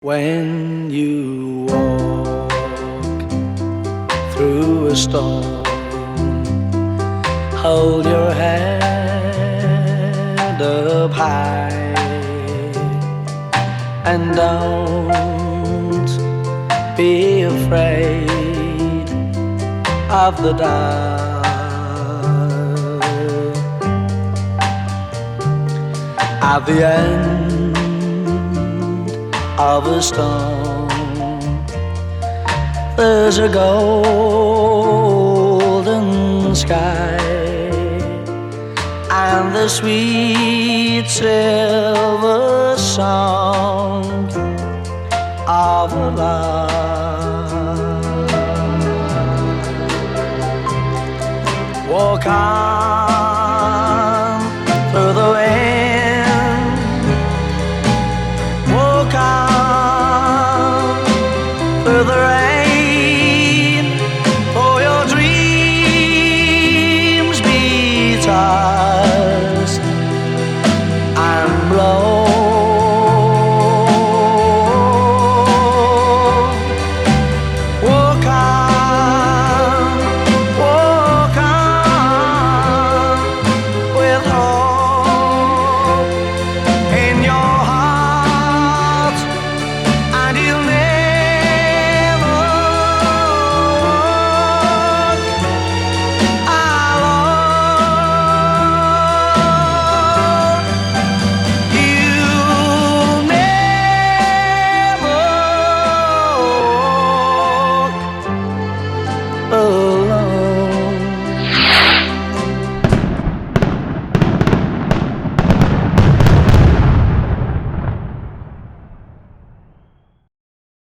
When you walk through a storm, hold your head up high and don't be afraid of the dark. At the end of a storm, there's a golden sky and the sweet silver song of love.